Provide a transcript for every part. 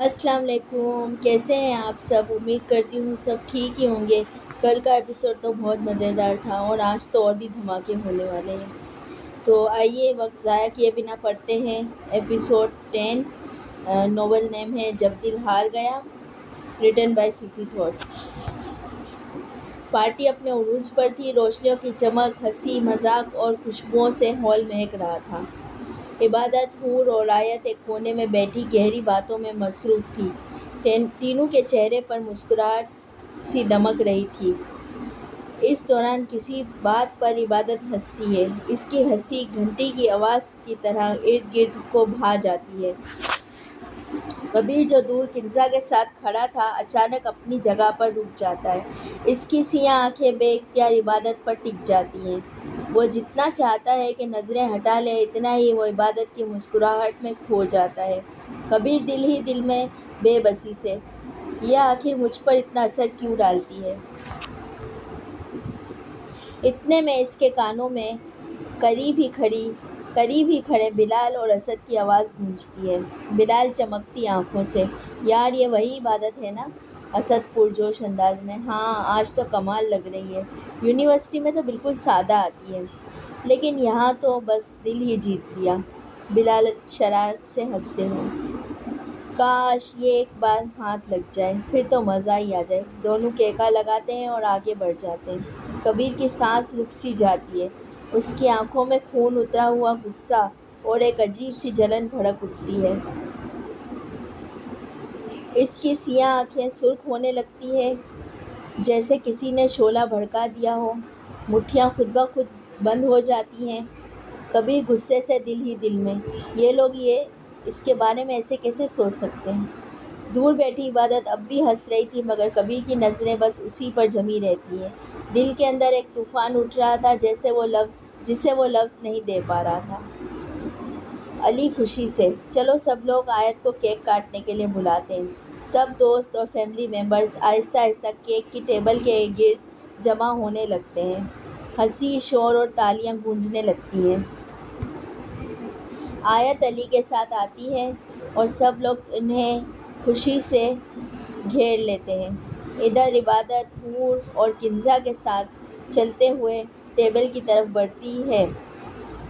السلام علیکم، کیسے ہیں آپ سب؟ امید کرتی ہوں سب ٹھیک ہی ہوں گے۔ کل کا ایپیسوڈ تو بہت مزیدار تھا اور آج تو اور بھی دھماکے ہونے والے ہیں۔ تو آئیے وقت ضائع کیے بنا پڑھتے ہیں ایپیسوڈ 10۔ ناول نیم ہے جب دل ہار گیا، written by Sufi thoughts. Party اپنے عروج پر تھی، روشنیوں کی چمک، ہنسی مذاق اور خوشبوؤں سے ہال مہک رہا تھا۔ عبادت، حور اور آیت ایک کونے میں بیٹھی گہری باتوں میں مصروف تھی۔ تینوں کے چہرے پر مسکراہٹ سی دمک رہی تھی۔ اس دوران کسی بات پر عبادت ہنستی ہے، اس کی ہنسی گھنٹی کی آواز کی طرح ارد گرد کو بھا جاتی ہے۔ کبیر جو دور کنزا کے ساتھ کھڑا تھا اچانک اپنی جگہ پر رک جاتا ہے۔ اس کی سیاہ آنکھیں بے اختیار عبادت پر ٹک جاتی ہیں۔ وہ جتنا چاہتا ہے کہ نظریں ہٹا لے اتنا ہی وہ عبادت کی مسکراہٹ میں کھو جاتا ہے۔ کبیر دل ہی دل میں بے بسی سے، یہ آخر مجھ پر اتنا اثر کیوں ڈالتی ہے؟ اتنے میں اس کے کانوں میں قریب ہی کھڑے بلال اور اسد کی آواز گونجتی ہے۔ بلال چمکتی آنکھوں سے، یار یہ وہی عبادت ہے نا؟ اسد پرجوش انداز میں، ہاں آج تو کمال لگ رہی ہے۔ یونیورسٹی میں تو بالکل سادہ آتی ہے، لیکن یہاں تو بس دل ہی جیت لیا۔ بلال شرارت سے ہنستے ہوئے، کاش یہ ایک بار ہاتھ لگ جائے، پھر تو مزہ ہی آ جائے۔ دونوں کیکا لگاتے ہیں اور آگے بڑھ جاتے ہیں۔ کبیر کی سانس رک سی جاتی ہے، اس کی آنکھوں میں خون اترا ہوا غصہ اور ایک عجیب سی جلن بھڑک اٹھتی ہے۔ اس کی سیاہ آنکھیں سرخ ہونے لگتی ہیں جیسے کسی نے شعلہ بھڑکا دیا ہو، مٹھیاں خود بخود بند ہو جاتی ہیں۔ کبیر غصے سے دل ہی دل میں، یہ لوگ اس کے بارے میں ایسے کیسے سوچ سکتے ہیں؟ دور بیٹھی عبادت اب بھی ہنس رہی تھی مگر کبیر کی نظریں بس اسی پر جمی رہتی ہیں۔ دل کے اندر ایک طوفان اٹھ رہا تھا جسے وہ لفظ نہیں دے پا رہا تھا۔ علی خوشی سے، چلو سب لوگ آیت کو کیک کاٹنے کے لیے بلاتے ہیں۔ سب دوست اور فیملی ممبرز آہستہ آہستہ کیک کی ٹیبل کے گرد جمع ہونے لگتے ہیں۔ ہنسی، شور اور تالیاں گونجنے لگتی ہیں۔ آیت علی کے ساتھ آتی ہے اور سب لوگ انہیں خوشی سے گھیر لیتے ہیں۔ ادھر عبادت، حور اور کنزا کے ساتھ چلتے ہوئے ٹیبل کی طرف بڑھتی ہے۔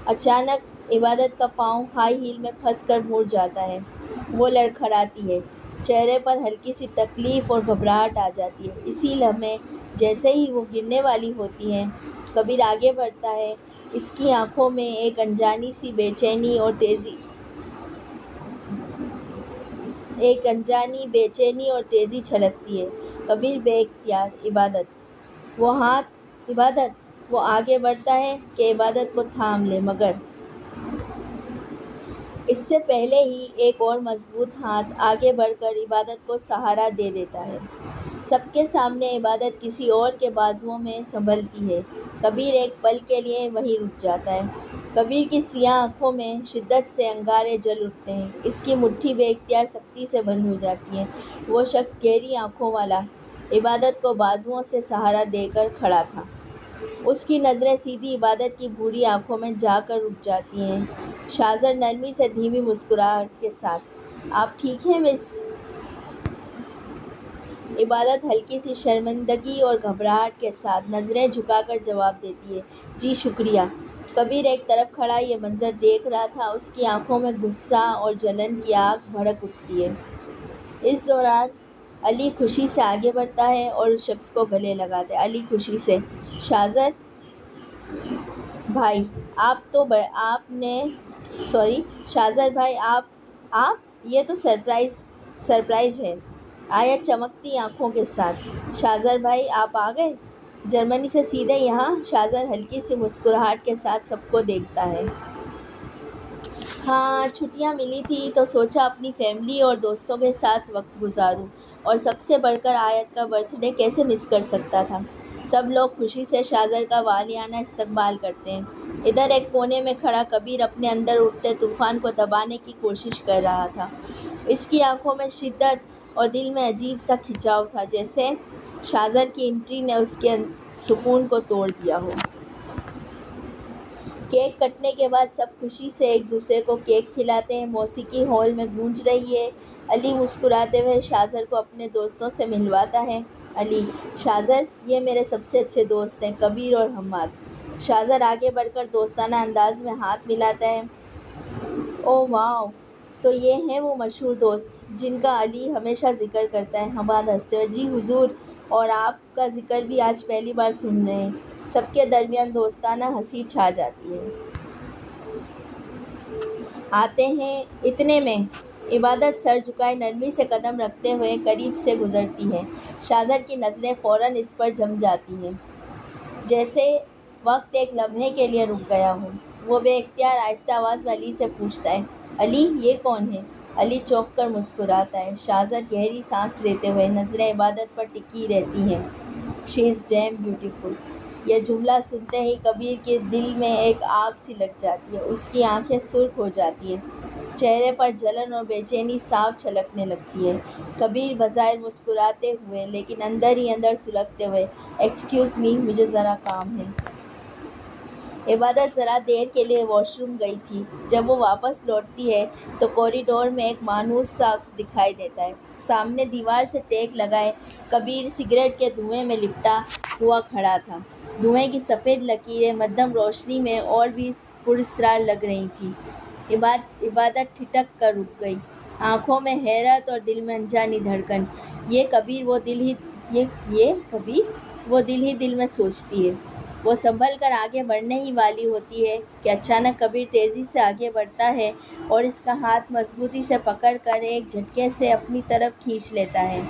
اچانک عبادت کا پاؤں ہائی ہیل میں پھنس کر مڑ جاتا ہے۔ وہ لڑکھڑاتی ہے، چہرے پر ہلکی سی تکلیف اور گھبراہٹ آ جاتی ہے۔ اسی لمحے جیسے ہی وہ گرنے والی ہوتی ہے، کبیر آگے بڑھتا ہے۔ اس کی آنکھوں میں ایک انجانی بے چینی اور تیزی چھلکتی ہے۔ کبیر بے اختیار، عبادت، وہ آگے بڑھتا ہے کہ عبادت کو تھام لے مگر اس سے پہلے ہی ایک اور مضبوط ہاتھ آگے بڑھ کر عبادت کو سہارا دے دیتا ہے۔ سب کے سامنے عبادت کسی اور کے بازوؤں میں سنبھلتی ہے۔ کبیر ایک پل کے لیے وہیں رک جاتا ہے۔ کبیر کی سیاہ آنکھوں میں شدت سے انگارے جل اٹھتے ہیں، اس کی مٹھی بے اختیار سختی سے بند ہو جاتی ہے۔ وہ شخص گہری آنکھوں والا عبادت کو بازوؤں سے سہارا دے کر کھڑا تھا۔ اس کی نظریں سیدھی عبادت کی بھوری آنکھوں میں جا کر رک جاتی ہیں۔ شاذر نرمی سے دھیمی مسکراہٹ کے ساتھ، آپ ٹھیک ہیں مس؟ عبادت ہلکی سی شرمندگی اور گھبراہٹ کے ساتھ نظریں جھکا کر جواب دیتی ہے، جی شکریہ۔ کبیر ایک طرف کھڑا یہ منظر دیکھ رہا تھا، اس کی آنکھوں میں غصہ اور جلن کی آگ بھڑک اٹھتی ہے۔ اس دوران علی خوشی سے آگے بڑھتا ہے اور اس شخص کو گلے لگاتا ہے۔ علی خوشی سے، شاذر بھائی شاذر بھائی آپ یہ تو سرپرائز ہے۔ آیت چمکتی آنکھوں کے ساتھ، شاذر بھائی آپ آ گئے جرمنی سے سیدھے یہاں؟ شاذر ہلکی سی مسکراہٹ کے ساتھ سب کو دیکھتا ہے۔ ہاں چھٹیاں ملی تھی تو سوچا اپنی فیملی اور دوستوں کے ساتھ وقت گزاروں، اور سب سے بڑھ کر آیت کا برتھ ڈے کیسے مس کر سکتا تھا۔ سب لوگ خوشی سے شاذر کا والہانہ استقبال کرتے ہیں۔ ادھر ایک کونے میں کھڑا کبیر اپنے اندر اٹھتے طوفان کو دبانے کی کوشش کر رہا تھا۔ اس کی آنکھوں میں شدت اور دل میں عجیب سا کھنچاؤ تھا، جیسے شاذر کی انٹری نے اس کے سکون کو توڑ دیا ہو۔ کیک کٹنے کے بعد سب خوشی سے ایک دوسرے کو کیک کھلاتے ہیں۔ موسیقی ہال میں گونج رہی ہے۔ علی مسکراتے ہوئے شاذر کو اپنے دوستوں سے ملواتا ہے۔ علی: شاذر، یہ میرے سب سے اچھے دوست ہیں، کبیر اور حماد۔ شاذر آگے بڑھ کر دوستانہ انداز میں ہاتھ ملاتا ہے۔ اوہ واو، تو یہ ہیں وہ مشہور دوست جن کا علی ہمیشہ ذکر کرتا ہے۔ حماد ہنستے ہوئے: جی حضور، اور آپ کا ذکر بھی آج پہلی بار سن رہے ہیں۔ سب کے درمیان دوستانہ ہنسی چھا جاتی ہے۔ آتے ہیں، اتنے میں عبادت سر جھکائے نرمی سے قدم رکھتے ہوئے قریب سے گزرتی ہے۔ شاذر کی نظریں فوراً اس پر جم جاتی ہیں، جیسے وقت ایک لمحے کے لیے رک گیا ہو۔ وہ بے اختیار آہستہ آواز میں علی سے پوچھتا ہے: علی، یہ کون ہے؟ علی چونک کر مسکراتا ہے۔ شاذر گہری سانس لیتے ہوئے نظریں عبادت پر ٹکی رہتی ہیں۔ شی از ڈیم بیوٹیفل۔ یہ جملہ سنتے ہی کبیر کے دل میں ایک آگ سی لگ جاتی ہے۔ اس کی آنکھیں سرخ ہو جاتی ہیں، چہرے پر جلن اور بے چینی صاف جھلکنے لگتی ہے۔ کبیر بظاہر مسکراتے ہوئے لیکن اندر ہی اندر سلگتے ہوئے: ایکسکیوز می، مجھے ذرا کام ہے۔ عبادت ذرا دیر کے لیے واش روم گئی تھی۔ جب وہ واپس لوٹتی ہے تو کوریڈور میں ایک مانوس سا عکس دکھائی دیتا ہے۔ سامنے دیوار سے ٹیک لگائے کبیر سگریٹ کے دھوئیں میں لپٹا ہوا کھڑا تھا۔ دھوئیں کی سفید لکیریں مدھم روشنی میں اور بھی پراسرار لگ رہی تھیں۔ عبادت ٹھٹک کر رک گئی، آنکھوں میں حیرت اور دل میں انجانی دھڑکن۔ یہ کبیر وہ دل ہی دل میں سوچتی ہے۔ وہ سنبھل کر آگے بڑھنے ہی والی ہوتی ہے کہ اچانک کبیر تیزی سے آگے بڑھتا ہے اور اس کا ہاتھ مضبوطی سے پکڑ کر ایک جھٹکے سے اپنی طرف کھینچ لیتا ہے۔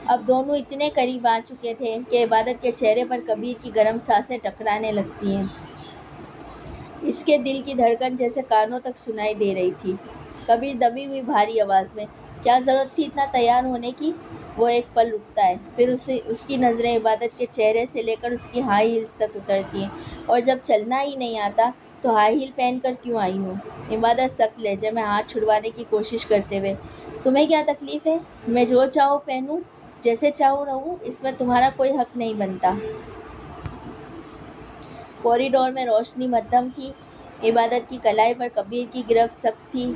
اب دونوں اتنے قریب آ چکے تھے کہ عبادت کے چہرے پر کبیر کی گرم سانسیں ٹکرانے لگتی ہیں۔ اس کے دل کی دھڑکن جیسے کانوں تک سنائی دے رہی تھی۔ کبیر دبی ہوئی بھاری آواز میں: کیا ضرورت تھی اتنا تیار ہونے کی؟ وہ ایک پل رکتا ہے، پھر اس کی نظریں عبادت کے چہرے سے لے کر اس کی ہائی ہیلز تک اترتی ہیں۔ اور جب چلنا ہی نہیں آتا تو ہائی ہیل پہن کر کیوں آئی ہوں؟ عبادت سخت لہجے میں ہاتھ چھڑوانے کی کوشش کرتے ہوئے: تمہیں کیا تکلیف ہے؟ میں جو چاہوں پہنوں، جیسے چاہوں رہوں، اس میں تمہارا کوئی حق نہیں بنتا۔ کوریڈور میں روشنی مدھم تھی۔ عبادت کی کلائی پر کبیر کی گرفت سخت تھی،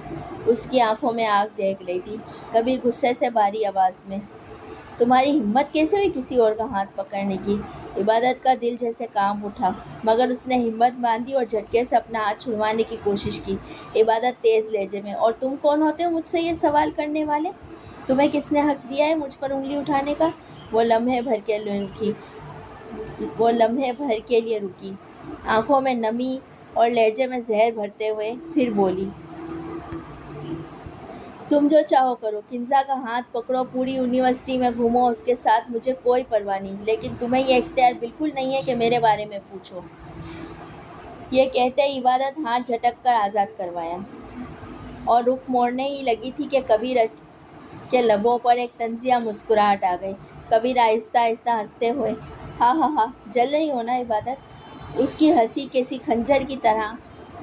اس کی آنکھوں میں آگ دہک رہی تھی۔ کبیر غصے سے بھاری آواز میں: تمہاری ہمت کیسے ہوئی کسی اور کا ہاتھ پکڑنے کی؟ عبادت کا دل جیسے کانپ اٹھا، مگر اس نے ہمت باندھی اور جھٹکے سے اپنا ہاتھ چھڑوانے کی کوشش کی۔ عبادت تیز لہجے میں: اور تم کون ہوتے ہو مجھ سے یہ سوال کرنے والے؟ تمہیں کس نے حق دیا ہے مجھ پر انگلی اٹھانے کا؟ وہ لمحے بھر کے لیے رکی، آنکھوں میں نمی اور لہجے میں زہر بھرتے ہوئے پھر بولی: تم جو چاہو کرو، کنزا کا ہاتھ پکڑو، پوری یونیورسٹی میں گھومو اس کے ساتھ، مجھے کوئی پرواہ نہیں، لیکن تمہیں یہ اختیار بالکل نہیں ہے کہ میرے بارے میں پوچھو۔ یہ کہتے ہی عبادت ہاتھ جھٹک کر آزاد کروایا اور رخ موڑنے ہی لگی تھی کہ کبیر کے لبوں پر ایک طنزیہ مسکراہٹ آ گئی۔ کبیر آہستہ آہستہ ہنستے ہوئے: ہا ہا ہا، جل رہی ہو نا عبادت؟ اس کی ہنسی کسی خنجر کی طرح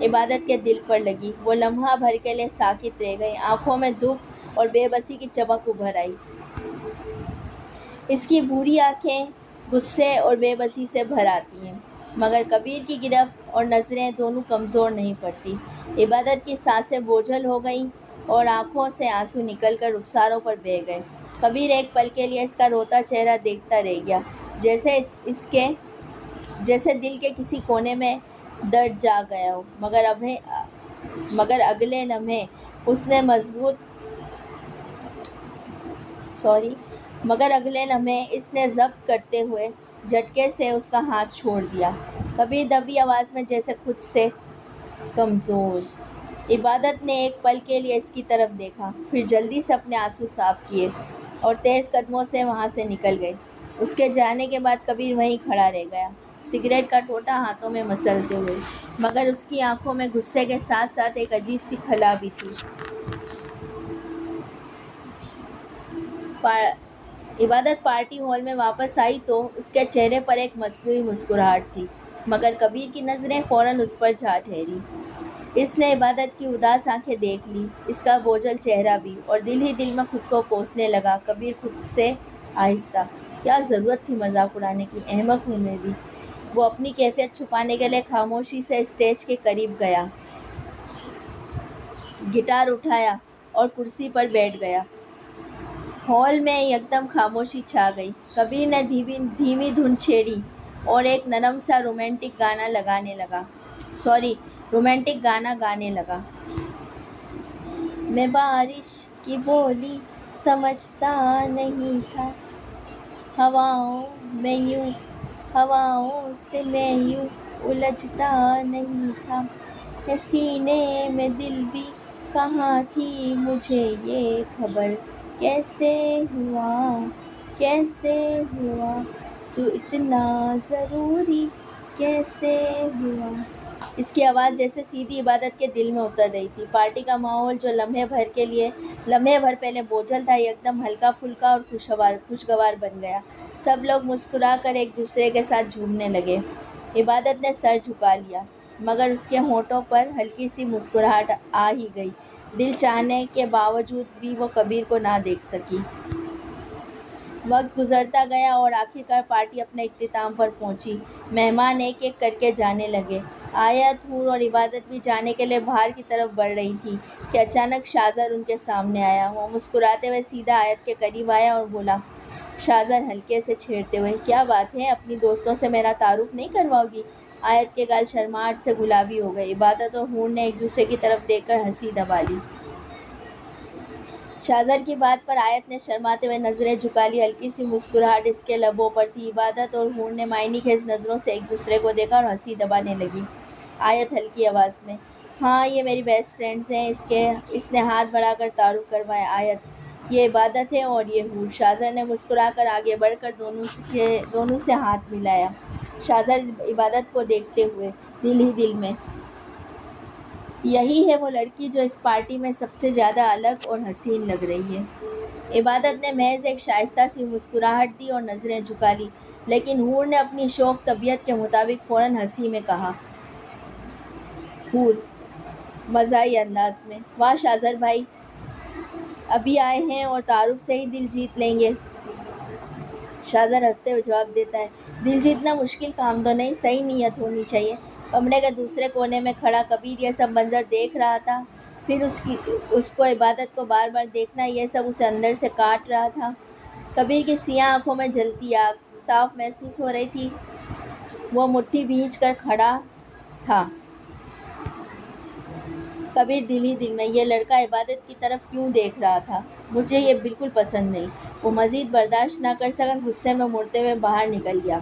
عبادت کے دل پر لگی۔ وہ لمحہ بھر کے لیے ساکت رہ گئی، آنکھوں میں دکھ اور بے بسی کی چمک ابھر آئی۔ اس کی بھوری آنکھیں غصے اور بے بسی سے بھر آتی ہیں، مگر کبیر کی گرفت اور نظریں دونوں کمزور نہیں پڑتی۔ عبادت کی سانسیں بوجھل ہو گئیں اور آنکھوں سے آنسو نکل کر رخساروں پر بہہ گئے۔ کبیر ایک پل کے لیے اس کا روتا چہرہ دیکھتا رہ گیا، جیسے دل کے کسی کونے میں درد جاگ گیا ہو، مگر اگلے لمحے اس نے ضبط کرتے ہوئے جھٹکے سے اس کا ہاتھ چھوڑ دیا۔ کبیر دبی آواز میں جیسے خود سے کمزور۔ عبادت نے ایک پل کے لیے اس کی طرف دیکھا، پھر جلدی سے اپنے آنسو صاف کیے اور تیز قدموں سے وہاں سے نکل گئی۔ اس کے جانے کے بعد کبیر وہیں کھڑا رہ گیا، سگریٹ کا ٹوٹا ہاتھوں میں مسلتے ہوئے، مگر اس کی آنکھوں میں غصے کے ساتھ ساتھ ایک عجیب سی خلا بھی تھی۔ عبادت پارٹی ہال میں واپس آئی تو اس کے چہرے پر ایک مصنوعی مسکراہٹ تھی، مگر کبیر کی نظریں فوراً اس پر جا ٹھہری۔ اس نے عبادت کی اداس آنکھیں دیکھ لی، اس کا بوجھل چہرہ بھی، اور دل ہی دل میں خود کو کوسنے لگا۔ کبیر خود سے آہستہ: کیا ضرورت تھی مذاق اڑانے کی، احمق ہوں میں بھی۔ وہ اپنی کیفیت چھپانے کے لیے خاموشی سے اسٹیج کے قریب گیا، گٹار اٹھایا اور کرسی پر بیٹھ گیا۔ ہال میں یکدم خاموشی چھا گئی۔ کبیر نے دھیمی دھن چھیڑی اور ایک نرم سا رومانٹک گانا گانے لگا۔ میں بارش کی بولی سمجھتا نہیں تھا، ہواؤں سے میں یوں الجھتا نہیں تھا، ہے سینے میں دل بھی کہاں تھی مجھے یہ خبر، کیسے ہوا تو اتنا ضروری، کیسے ہوا۔ اس کی آواز جیسے سیدھی عبادت کے دل میں اتر رہی تھی۔ پارٹی کا ماحول جو لمحے بھر پہلے بوجھل تھا یکدم ہلکا پھلکا اور خوشگوار بن گیا۔ سب لوگ مسکرا کر ایک دوسرے کے ساتھ جھومنے لگے۔ عبادت نے سر جھکا لیا، مگر اس کے ہونٹوں پر ہلکی سی مسکراہٹ آ ہی گئی۔ دل چاہنے کے باوجود بھی وہ کبیر کو نہ دیکھ سکی۔ وقت گزرتا گیا اور آخرکار پارٹی اپنے اختتام پر پہنچی۔ مہمان ایک ایک کر کے جانے لگے۔ آیت، حور اور عبادت بھی جانے کے لیے باہر کی طرف بڑھ رہی تھی کہ اچانک شاہزر ان کے سامنے آیا۔ وہ مسکراتے ہوئے سیدھا آیت کے قریب آیا اور بولا، شاہزر ہلکے سے چھیڑتے ہوئے، کیا بات ہے، اپنی دوستوں سے میرا تعارف نہیں کرواؤ گی؟ آیت کے گال شرماہٹ سے گلابی ہو گئے۔ عبادت اور حور نے ایک دوسرے کی طرف دیکھ کر ہنسی دبا لی۔ شاہزر کی بات پر آیت نے شرماتے ہوئے نظریں جھکا لی۔ ہلکی سی مسکراہٹ اس کے لبوں پر تھی۔ عبادت اور حور نے معنی خیز نظروں سے ایک دوسرے کو دیکھا اور ہنسی دبانے لگی۔ آیت ہلکی آواز میں، ہاں یہ میری بیسٹ فرینڈز ہیں۔ اس نے ہاتھ بڑھا کر تعارف کروایا۔ آیت، یہ عبادت ہے اور یہ حور۔ شاہزر نے مسکرا کر آگے بڑھ کر دونوں سے ہاتھ ملایا۔ شاہزر عبادت کو دیکھتے ہوئے دل ہی دل میں، یہی ہے وہ لڑکی جو اس پارٹی میں سب سے زیادہ الگ اور حسین لگ رہی ہے۔ عبادت نے محض ایک شائستہ سی مسکراہٹ دی اور نظریں جھکا لی، لیکن حور نے اپنی شوخ طبیعت کے مطابق فوراً ہنسی میں کہا، حور مزاحیہ انداز میں، واہ شاہزر بھائی، ابھی آئے ہیں اور تعارف سے ہی دل جیت لیں گے؟ شاہزر ہنستے ہوئے جواب دیتا ہے، دل جیتنا مشکل کام تو نہیں، صحیح نیت ہونی چاہیے۔ کمرے کے دوسرے کونے میں کھڑا کبیر یہ سب منظر دیکھ رہا تھا۔ پھر اس کو عبادت کو بار بار دیکھنا، یہ سب اسے اندر سے کاٹ رہا تھا۔ کبیر کی سیاہ آنکھوں میں جلتی آگ صاف محسوس ہو رہی تھی۔ وہ مٹھی بھینچ کر کھڑا تھا۔ کبیر دل ہی دل میں، یہ لڑکا عبادت کی طرف کیوں دیکھ رہا تھا؟ مجھے یہ بالکل پسند نہیں۔ وہ مزید برداشت نہ کر سکا، غصے میں مڑتے ہوئے باہر نکل گیا۔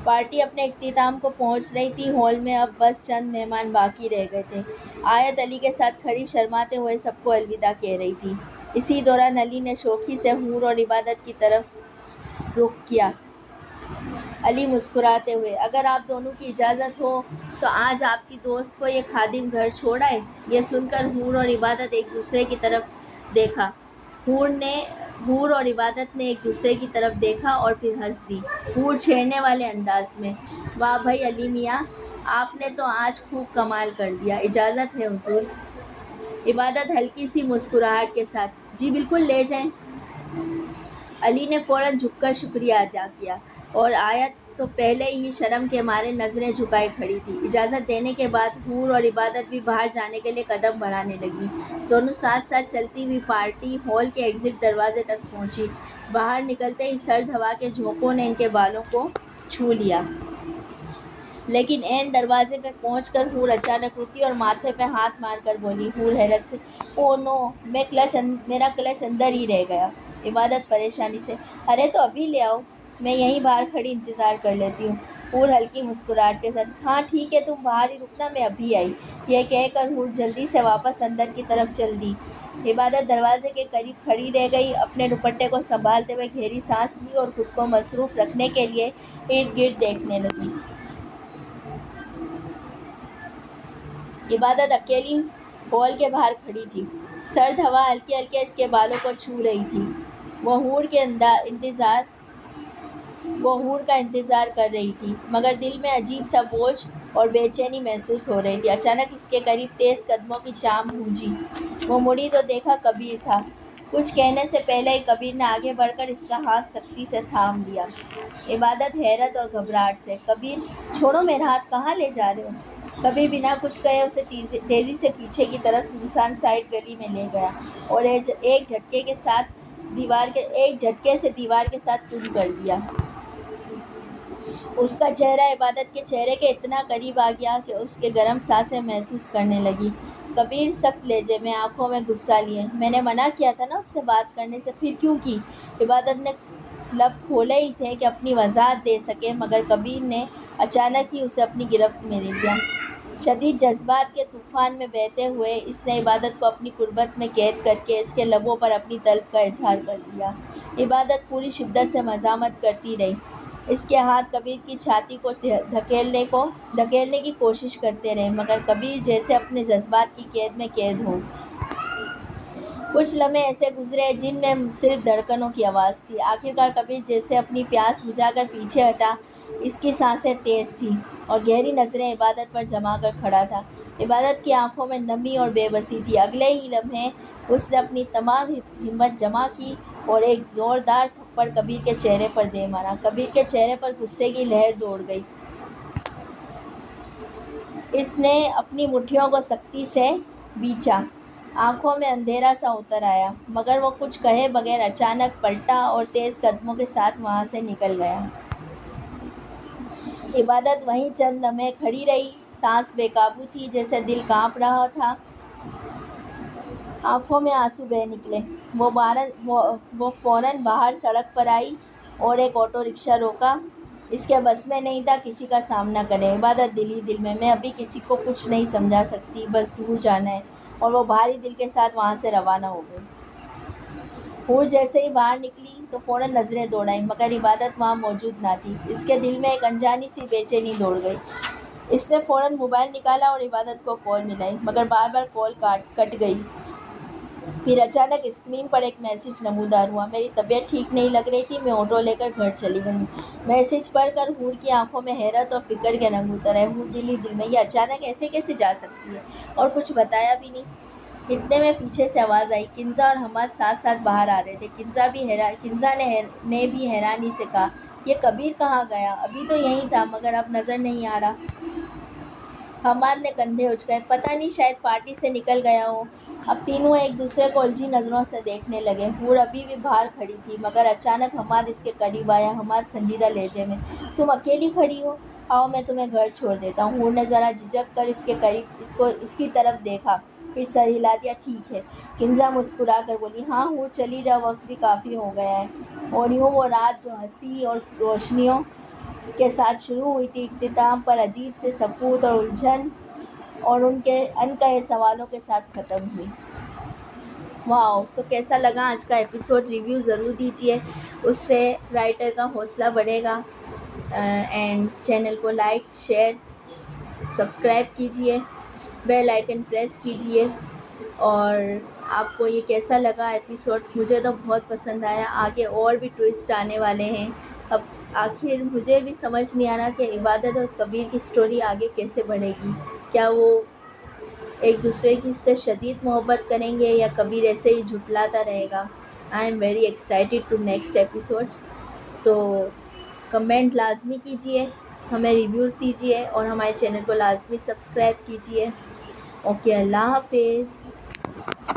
پارٹی اپنے اختتام کو پہنچ رہی تھی۔ ہال میں اب بس چند مہمان باقی رہ گئے تھے۔ آیت علی کے ساتھ کھڑی شرماتے ہوئے سب کو الوداع کہہ رہی تھی۔ اسی دوران علی نے شوخی سے حور اور عبادت کی طرف رخ کیا۔ علی مسکراتے ہوئے، اگر آپ دونوں کی اجازت ہو تو آج آپ کی دوست کو یہ خادم گھر چھوڑ آئے۔ یہ سن کر حور اور عبادت ایک دوسرے کی طرف دیکھا۔ حور اور عبادت نے ایک دوسرے کی طرف دیکھا اور پھر ہنس دی۔ حور چھیڑنے والے انداز میں، واہ بھائی علی میاں، آپ نے تو آج خوب کمال کر دیا، اجازت ہے حضور؟ عبادت ہلکی سی مسکراہٹ کے ساتھ، جی بالکل لے جائیں۔ علی نے فوراً جھک کر شکریہ ادا کیا اور آیت تو پہلے ہی شرم کے مارے نظریں جھکائے کھڑی تھی۔ اجازت دینے کے بعد حور اور عبادت بھی باہر جانے کے لیے قدم بڑھانے لگی۔ دونوں ساتھ ساتھ چلتی ہوئی پارٹی ہال کے ایگزٹ دروازے تک پہنچی۔ باہر نکلتے ہی سرد ہوا کے جھونکوں نے ان کے بالوں کو چھو لیا۔ لیکن عین دروازے پہ پہنچ کر حور اچانک رکی اور ماتھے پہ ہاتھ مار کر بولی۔ حور حیرت سے، اوہ نو، میرا کلچ اندر ہی رہ گیا۔ عبادت پریشانی سے، ارے تو ابھی لے آؤ، میں یہیں باہر کھڑی انتظار کر لیتی ہوں۔ حور ہلکی مسکراہٹ کے ساتھ، ہاں ٹھیک ہے، تم باہر ہی رکنا، میں ابھی آئی۔ یہ کہہ کر حور جلدی سے واپس اندر کی طرف چل دی۔ عبادت دروازے کے قریب کھڑی رہ گئی، اپنے دوپٹے کو سنبھالتے ہوئے گہری سانس لی اور خود کو مصروف رکھنے کے لیے ارد گرد دیکھنے لگی۔ عبادت اکیلی ہال کے باہر کھڑی تھی۔ سرد ہوا ہلکے ہلکے اس کے بالوں کو چھو رہی تھی۔ وہ حور کا انتظار کر رہی تھی، مگر دل میں عجیب سا بوجھ اور بے چینی محسوس ہو رہی تھی۔ اچانک اس کے قریب تیز قدموں کی چام گونجی۔ وہ مڑی تو دیکھا کبیر تھا۔ کچھ کہنے سے پہلے ہی کبیر نے آگے بڑھ کر اس کا ہاتھ سختی سے تھام لیا۔ عبادت حیرت اور گھبراہٹ سے: کبیر، چھوڑو میرا ہاتھ، کہاں لے جا رہے ہو؟ کبیر بنا کچھ کہے اسے تیزی سے پیچھے کی طرف سنسان سائڈ گلی میں لے گیا اور ایک جھٹکے سے دیوار کے ساتھ کود کر دیا۔ اس کا چہرہ عبادت کے چہرے کے اتنا قریب آ گیا کہ اس کے گرم سانسیں محسوس کرنے لگی۔ کبیر سخت لہجے میں، آنکھوں میں غصہ لیے: میں نے منع کیا تھا نا اس سے بات کرنے سے، پھر کیوں کی؟ عبادت نے لب کھولے ہی تھے کہ اپنی وضاحت دے سکے، مگر کبیر نے اچانک ہی اسے اپنی گرفت میں لے لیا۔ شدید جذبات کے طوفان میں بہتے ہوئے اس نے عبادت کو اپنی قربت میں قید کر کے اس کے لبوں پر اپنی طلب کا اظہار کر دیا۔ عبادت پوری شدت سے مزاحمت کرتی رہی۔ اس کے ہاتھ کبیر کی چھاتی کو دھکیلنے کی کوشش کرتے رہے، مگر کبیر جیسے اپنے جذبات کی قید میں قید ہو۔ کچھ لمحے ایسے گزرے جن میں صرف دھڑکنوں کی آواز تھی۔ آخرکار کبیر جیسے اپنی پیاس بجھا کر پیچھے ہٹا۔ اس کی سانسیں تیز تھیں اور گہری نظریں عبادت پر جما کر کھڑا تھا۔ عبادت کی آنکھوں میں نمی اور بے بسی تھی۔ اگلے ہی لمحے اس نے اپنی تمام ہمت جمع کی اور ایک زوردار تھپڑ کبیر کے چہرے پر دے مارا۔ کبیر کے چہرے پر غصے کی لہر دوڑ گئی۔ اس نے اپنی مٹھیوں کو سختی سے بیچا۔ آنکھوں میں اندھیرا سا اتر آیا، مگر وہ کچھ کہے بغیر اچانک پلٹا اور تیز قدموں کے ساتھ وہاں سے نکل گیا۔ عبادت وہیں چند لمحے کھڑی رہی، سانس بے قابو تھی، جیسے دل کانپ رہا تھا، آنکھوں میں آنسو بہہ نکلے۔ وہ فوراً باہر سڑک پر آئی اور ایک آٹو رکشہ روکا۔ اس کے بس میں نہیں تھا کسی کا سامنا کرے۔ عبادت دل ہی دل میں ابھی کسی کو کچھ نہیں سمجھا سکتی، بس دور جانا ہے، اور وہ بھاری دل کے ساتھ وہاں سے روانہ ہو گئی۔ حور جیسے ہی باہر نکلی تو فوراً نظریں دوڑائیں، مگر عبادت وہاں موجود نہ تھی۔ اس کے دل میں ایک انجانی سی بے چینی دوڑ گئی۔ اس نے فوراً موبائل نکالا اور عبادت کو کال ملائی، مگر بار بار کال کٹ گئی۔ پھر اچانک اسکرین پر ایک میسج نمودار ہوا: میری طبیعت ٹھیک نہیں لگ رہی تھی، میں آٹو لے کر گھر چلی گئی ہوں۔ میسج پڑھ کر حور کی آنکھوں میں حیرت اور فکر کے رنگ اتر آئے۔ حور دل ہی دل میں: یہ اچانک ایسے کیسے جا سکتی ہے، اور کچھ بتایا بھی نہیں؟ اتنے میں پیچھے سے آواز آئی۔ کنزا اور حماد ساتھ ساتھ باہر آ رہے تھے۔ کنزا نے بھی حیرانی سے کہا: یہ کبیر کہاں گیا؟ ابھی تو یہیں تھا، مگر اب نظر نہیں آ رہا۔ حماد نے کندھے اچکائے: پتہ نہیں، شاید پارٹی سے نکل گیا ہو۔ اب تینوں ایک دوسرے کو الجھی نظروں سے دیکھنے لگے۔ حور ابھی بھی باہر کھڑی تھی، مگر اچانک حماد اس کے قریب آیا۔ حماد سنجیدہ لہجے میں: تم اکیلی کھڑی ہو؟ آؤ میں تمہیں گھر چھوڑ دیتا ہوں۔ حور نے ذرا جھجک کر اس کی طرف دیکھا، پھر سر ہلا دیا: ٹھیک ہے۔ کنزا مسکرا کر بولی: ہاں حور، چلی جاؤ، وقت بھی کافی ہو گیا ہے۔ اور یوں وہ رات جو ہنسی اور روشنیوں کے ساتھ شروع ہوئی تھی، اختتام پر عجیب سے سکوت اور الجھن اور ان کے انکہے سوالوں کے ساتھ ختم ہوئی۔ واو! تو کیسا لگا آج کا ایپیسوڈ؟ ریویو ضرور دیجیے، اس سے رائٹر کا حوصلہ بڑھے گا۔ اینڈ چینل کو لائک، شیئر، سبسکرائب کیجیے، بیل آئیکن پریس کیجیے۔ اور آپ کو یہ کیسا لگا ایپیسوڈ؟ مجھے تو بہت پسند آیا۔ آگے اور بھی ٹوئسٹ آنے والے ہیں۔ اب آخر مجھے بھی سمجھ نہیں آ رہا کہ عبادت اور کبیر کی سٹوری آگے کیسے بڑھے گی۔ کیا وہ ایک دوسرے کی سے شدید محبت کریں گے، یا کبیر ایسے ہی جھٹلاتا رہے گا؟ I am very excited to next episodes. تو کمنٹ لازمی کیجیے، ہمیں ریویوز دیجیے، اور ہمارے چینل کو لازمی سبسکرائب کیجیے۔ اوکے، اللہ حافظ۔